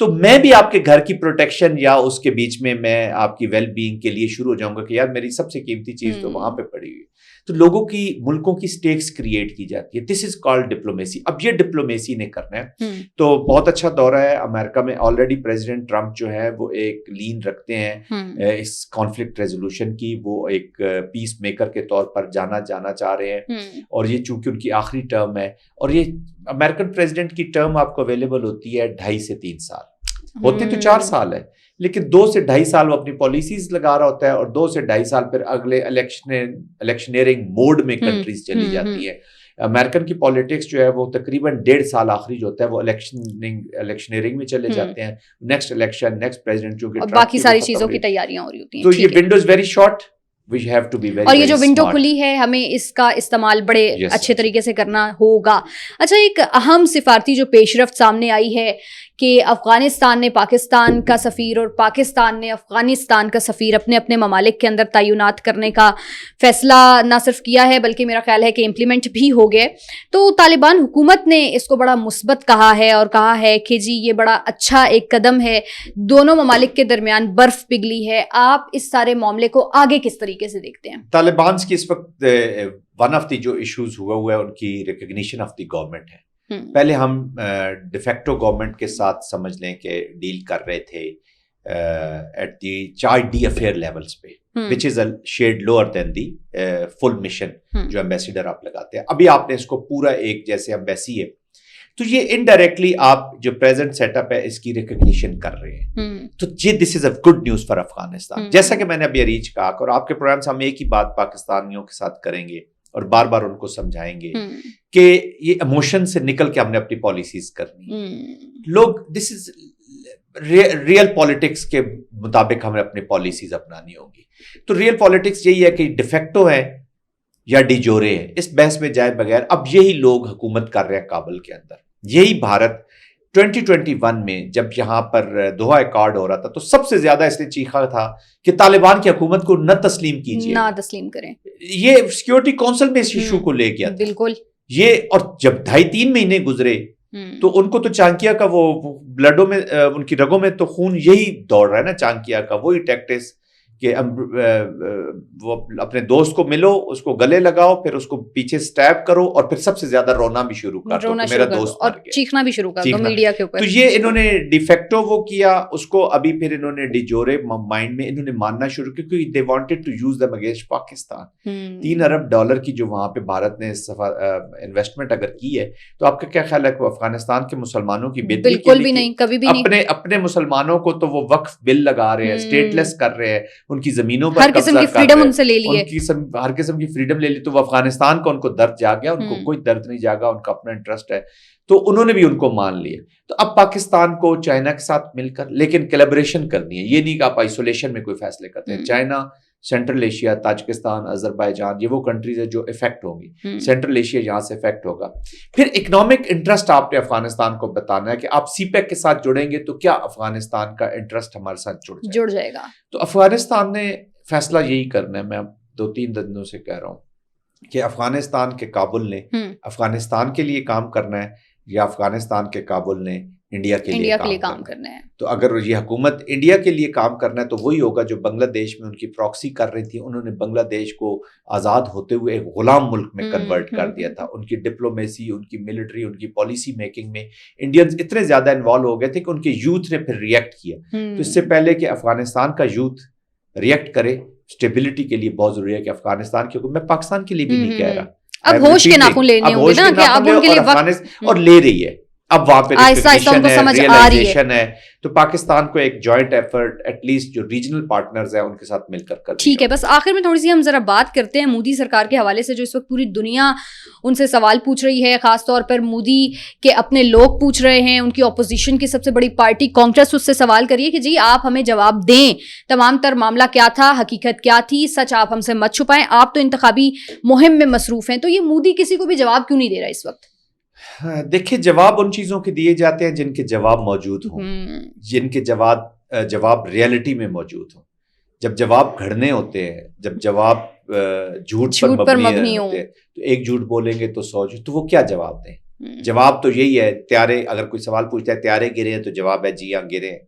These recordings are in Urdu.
تو میں بھی آپ کے گھر کی پروٹیکشن یا اس کے بیچ میں آپ کی ویل بینگ کے لیے شروع ہو جاؤں گا کہ یار میری سب سے قیمتی چیز تو وہاں پہ پڑی ہوئی. تو لوگوں کی ملکوں کی سٹیکس کریٹ کی جاتی ہے. دس از کالڈ ڈپلومیسی. اب یہ ڈپلومیسی نے کرنا ہے. تو بہت اچھا دورہ ہے امریکہ میں. آلریڈی پریزیڈنٹ ٹرمپ جو ہے وہ ایک لین رکھتے ہیں اس کانفلکٹ ریزولوشن کی. وہ ایک پیس میکر کے طور پر جانا چاہ رہے ہیں, اور یہ چونکہ ان کی آخری ٹرم ہے, اور یہ امریکن پریزیڈنٹ کی ٹرم آپ کو اویلیبل ہوتی ہے 2.5 سے 3 سال. ہوتے تو 4 سال ہے, لیکن 2 سے 2.5 سال وہ اپنی پالیسیز لگا رہا ہوتا ہے, اور 2 سے 2.5 سال پھر اگلے الیکشنیئرنگ موڈ میں کنٹریز چلی جاتی ہے. امریکن کی پالیٹکس جو ہے وہ تقریباً 1.5 سال آخری جو ہوتا ہے وہ الیکشنیئرنگ میں چلے جاتے ہیں. نیکسٹ الیکشن, نیکسٹ پریزیڈنٹ, جو کہ باقی ساری چیزوں کی تیاریاں ہو رہی ہوتی ہیں. تو یہ ونڈو از ویری شارٹ. اور یہ جو ونڈو کھلی ہے ہمیں اس کا استعمال بڑے اچھے طریقے سے کرنا ہوگا. اچھا, ایک اہم سفارتی جو پیش رفت سامنے آئی ہے کہ افغانستان نے پاکستان کا سفیر اور پاکستان نے افغانستان کا سفیر اپنے اپنے ممالک کے اندر تعینات کرنے کا فیصلہ نہ صرف کیا ہے بلکہ میرا خیال ہے کہ امپلیمنٹ بھی ہو گئے. تو طالبان حکومت نے اس کو بڑا مثبت کہا ہے اور کہا ہے کہ جی یہ بڑا اچھا ایک قدم ہے, دونوں ممالک کے درمیان برف پگھلی ہے. آپ اس سارے معاملے کو آگے کس طریقے سے دیکھتے ہیں؟ طالبان کی اس وقت ون آف دی جو ایشوز ہوا ہے ان کی ریکگنیشن آف دی گورنمنٹ ہے. پہلے ہم ڈیفیکٹو گورنمنٹ کے ساتھ سمجھ لیں کہ ڈیل کر رہے تھے at the 4D affair levels پہ, وچ از اے شیڈ لوور دین دی فل مشن جو ایمبیسیڈر آپ لگاتے ہیں. ابھی آپ نے اس کو پورا ایک جیسے ایمبیسی ہے, تو یہ انڈائریکٹلی آپ جو پریزنٹ سیٹ اپ ہے اس کی ریکگنیشن کر رہے ہیں. تو یہ this is a good news for Afghanistan. جیسا کہ میں نے ابھی اریج کہا, اور آپ کے پروگرام سے ہم ایک ہی بات پاکستانیوں کے ساتھ کریں گے اور بار بار ان کو سمجھائیں گے کہ یہ ایموشن سے نکل کے ہم نے اپنی پالیسیز کرنی. لوگ دس از ریئل پالیٹکس کے مطابق ہمیں اپنی پالیسیز اپنانی ہوگی. تو ریئل پالیٹکس یہی ہے کہ ڈیفیکٹو ہے یا ڈی جورے ہے, اس بحث میں جائے بغیر اب یہی لوگ حکومت کر رہے ہیں کابل کے اندر. یہی بھارت 2021 میں جب یہاں پر دوحہ ایکارڈ ہو رہا تھا تو سب سے زیادہ اس نے چیخا تھا کہ طالبان کی حکومت کو نہ تسلیم کیجیے, نہ تسلیم کریں. یہ سیکیورٹی کونسل میں اس ایشو کو لے گیا تھا. بالکل یہ, اور جب 2.5-3 مہینے گزرے تو ان کو تو چانکیا کا وہ بلڈوں میں, ان کی رگوں میں تو خون یہی دوڑ رہا ہے نا, چانکیا کا وہی ٹیکٹس کہ وہ اپنے دوست کو ملو, اس کو گلے لگاؤ, پھر اس کو پیچھے سٹیپ کرو, اور پھر سب سے زیادہ رونا بھی شروع کر دو, میرا دوست اور چیخنا بھی شروع کر دو میڈیا کے اوپر. تو یہ انہوں نے ڈی فیکٹو وہ کیا اس کو, ابھی پھر انہوں نے ڈی جورے مائنڈ میں انہوں نے ماننا شروع کیا کیونکہ they wanted to use them against Pakistan. $3 ارب کی جو وہاں پہ بھارت نے انویسٹمنٹ اگر کی ہے, تو آپ کا کیا خیال ہے کہ افغانستان کے مسلمانوں کی بہتری بالکل بھی نہیں, کبھی بھی نہیں. اپنے مسلمانوں کو تو وہ وقف بل لگا رہے ہیں, اسٹیٹ لیس کر رہے ہیں, ان کی زمینوں پر ہر قسم کی فریڈم ان سے لے لی ہے, ہر قسم کی فریڈم لے لی. تو وہ افغانستان کو ان کو درد جا گیا, ان کو کوئی درد نہیں جاگا, ان کا اپنا انٹرسٹ ہے, تو انہوں نے بھی ان کو مان لیا. تو اب پاکستان کو چائنا کے ساتھ مل کر لیکن کلیبریشن کرنی ہے. یہ نہیں کہ آپ آئسولیشن میں کوئی فیصلے کرتے ہیں. China, central Asia, Tajikistan, Azerbaijan, یہ وہ کنٹریز ہیں جو افیکٹ ہوں گی. سینٹرل ایشیا یہاں سے افیکٹ ہوگا. پھر اکنامک انٹرسٹ آپ نے افغانستان کو بتانا ہے کہ آپ سی پیک کے ساتھ جڑیں گے تو کیا افغانستان کا انٹرسٹ ہمارے ساتھ جڑ جائے گا. تو افغانستان نے فیصلہ یہی کرنا ہے. میں 2-3 دنوں سے کہہ رہا ہوں کہ افغانستان کے کابل نے افغانستان کے لیے کام کرنا ہے یا افغانستان کے کابل نے انڈیا کے لیے کام کرنا ہے. تو اگر یہ حکومت انڈیا کے لیے کام کرنا ہے تو وہی ہوگا جو بنگلہ دیش میں ان کی پراکسی کر رہی تھی. انہوں نے بنگلہ دیش کو آزاد ہوتے ہوئے ایک غلام ملک میں کنورٹ کر دیا تھا. ان کی ڈپلومیسی, ان کی ملٹری, ان کی پالیسی میکنگ میں انڈینز اتنے زیادہ انوالو ہو گئے تھے کہ ان کے یوتھ نے پھر ریئیکٹ کیا. تو اس سے پہلے کہ افغانستان کا یوتھ ریئیکٹ کرے, اسٹیبلٹی کے لیے بہت ضروری ہے کہ افغانستان کی حکومت, میں پاکستان کے لیے بھی نہیں کہہ رہا, اب ہوش کے ناخن لینے ہوں گے نا کہ اب ان کے لیے وقت, اور لے رہی ہے. اب وہاں پہ ریئلائزیشن ہے. تو پاکستان کو ایک جوائنٹ ایفرٹ ایٹ لیسٹ جو ریجنل پارٹنرز ہیں ان کے ساتھ مل کر ٹھیک ہے. بس آخر میں تھوڑی سی ہم ذرا بات کرتے ہیں مودی سرکار کے حوالے سے, جو اس وقت پوری دنیا ان سے سوال پوچھ رہی ہے, خاص طور پر مودی کے اپنے لوگ پوچھ رہے ہیں. ان کی اپوزیشن کی سب سے بڑی پارٹی کانگریس اس سے سوال کریے کہ جی آپ ہمیں جواب دیں, تمام تر معاملہ کیا تھا, حقیقت کیا تھی, سچ آپ ہم سے مت چھپائیں, آپ تو انتخابی مہم میں مصروف ہیں. تو یہ مودی کسی کو بھی جواب کیوں نہیں دے رہا اس وقت؟ دیکھیے, جواب ان چیزوں کے دیے جاتے ہیں جن کے جواب موجود ہوں, جن کے جواب ریئلٹی میں موجود ہوں. جب جواب گھڑنے ہوتے ہیں, جب جواب جھوٹ پر مبنی ہوتے ہیں, تو ایک جھوٹ بولیں گے تو 100 جھوٹ, تو وہ کیا جواب دیں. جواب تو یہی ہے, طیارے اگر کوئی سوال پوچھتا ہے طیارے گرے ہیں تو جواب ہے جی ہاں گرے ہیں.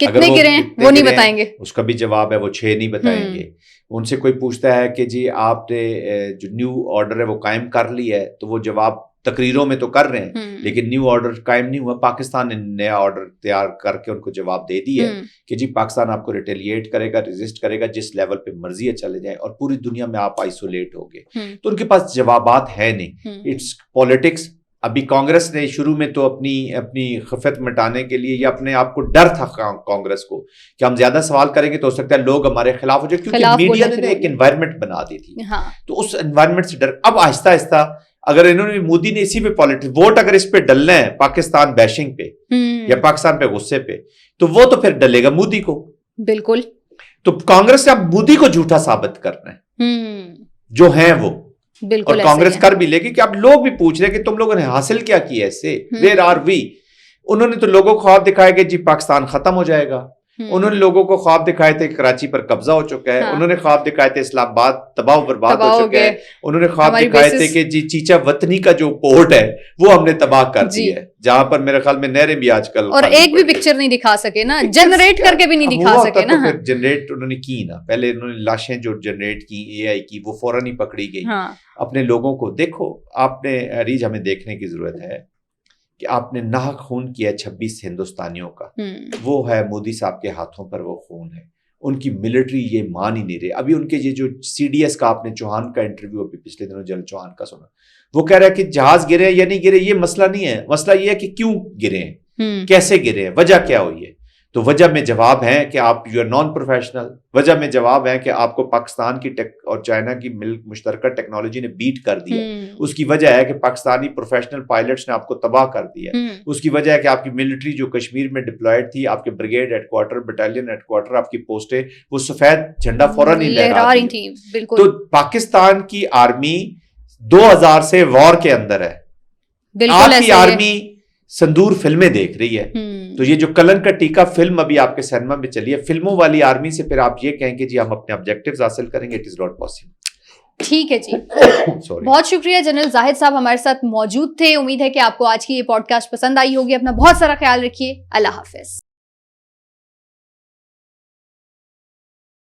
کتنے گرے ہیں وہ نہیں بتائیں گے, اس کا بھی جواب ہے وہ 6 نہیں بتائیں گے. ان سے کوئی پوچھتا ہے کہ جی آپ نے جو نیو آرڈر ہے وہ قائم کر لی ہے, تو وہ جواب تقریروں میں تو کر رہے ہیں لیکن نیو آرڈر قائم نہیں ہوا. پاکستان نے نیا آرڈر تیار کر کے ان کو جواب دے دی ہے کہ جی پاکستان آپ کو ریٹیلیٹ کرے گا, ریزسٹ کرے گا, جس لیول پہ مرضی ہے چلے جائیں, اور پوری دنیا میں آپ آئسولیٹ ہوگے. تو ان کے پاس جوابات ہے نہیں. It's politics. ابھی کانگریس نے شروع میں تو اپنی خفت مٹانے کے لیے, یا اپنے آپ کو ڈر تھا کانگریس کو کہ ہم زیادہ سوال کریں گے تو ہو سکتا ہے لوگ ہمارے خلاف ہو جائے, کیونکہ میڈیا نے ایک انوائرمنٹ بنا دی تھی. تو اس انوائرمنٹ سے ڈر. اب آہستہ آہستہ اگر انہوں نے, مودی نے اسی پہ پالیٹکس, ووٹ اگر اس پہ ڈلنا ہے پاکستان بیشنگ پہ یا پاکستان پہ غصے پہ, تو وہ تو پھر ڈلے گا مودی کو. بالکل. تو کانگریس نے اب مودی کو جھوٹا ثابت کرنا ہے جو ہیں وہ, اور کانگریس کر بھی لے گی. کہ اب لوگ بھی پوچھ رہے کہ تم لوگوں نے حاصل کیا کیا اس سے, ویئر آر وی. انہوں نے تو لوگوں کو خواب دکھائے کہ جی پاکستان ختم ہو جائے گا. انہوں نے لوگوں کو خواب دکھائے تھے کہ کراچی پر قبضہ ہو چکا ہے. انہوں نے خواب دکھائے تھے اسلام آباد تباہ و برباد ہو چکا ہے. انہوں نے خواب دکھائے تھے کہ جی چیچا وطنی کا جو پورٹ ہے وہ ہم نے تباہ کر دیا ہے, جہاں پر میرے خیال میں نہریں بھی آج کل, اور ایک بھی پکچر نہیں دکھا سکے نا, جنریٹ کر کے بھی نہیں دکھا سکے نا. جنریٹ انہوں نے کی نا, پہلے انہوں نے لاشیں جو جنریٹ کی اے آئی کی وہ فوراً ہی پکڑی گئی. اپنے لوگوں کو دیکھو, آپ نے ریج ہمیں دیکھنے کی ضرورت ہے کہ آپ نے ناحق خون کیا 26 ہندوستانیوں کا, وہ ہے مودی صاحب کے ہاتھوں پر وہ خون ہے. ان کی ملٹری یہ مان ہی نہیں رہے. ابھی ان کے یہ جو سی ڈی ایس کا, آپ نے چوہان کا انٹرویو ابھی پچھلے دنوں جنرل چوہان کا سنا, وہ کہہ رہا ہے کہ جہاز گرے یا نہیں گرے یہ مسئلہ نہیں ہے, مسئلہ یہ ہے کہ کیوں گرے ہیں, کیسے گرے ہیں, وجہ کیا ہوئی ہے. تو وجہ میں جواب ہے کہ آپ یو آر نان پروفیشنل. وجہ میں جواب ہے کہ آپ کو پاکستان کی اور چائنا کی مشترکہ ٹیکنالوجی نے بیٹ کر دیا. اس کی وجہ ہے کہ پاکستانی پروفیشنل پائلٹس نے آپ کو تباہ کر دیا. اس کی وجہ ہے کہ آپ کی ملٹری جو کشمیر میں ڈپلائڈ تھی, آپ کے brigade headquarter, battalion headquarter, آپ کی پوسٹیں, وہ سفید جھنڈا فوراً ہی لہرا رہی تھی. تو پاکستان کی آرمی 2000 سے وار کے اندر ہے. آپ کی آرمی سندور فلمیں دیکھ رہی ہے. تو یہ جو کلن کا ٹیکا فلم ابھی آپ کے سینما میں چلی ہے, فلموں والی آرمی سے پھر آپ یہ کہیں کہ جی ہم اپنے آبجیکٹیوز حاصل کریں گے, اٹ از ناٹ پاسبل. ٹھیک ہے جی, بہت شکریہ جنرل زاہد صاحب ہمارے ساتھ موجود تھے. امید ہے کہ آپ کو آج کی یہ پوڈ کاسٹ پسند آئی ہوگی. اپنا بہت سارا خیال رکھیے. اللہ حافظ.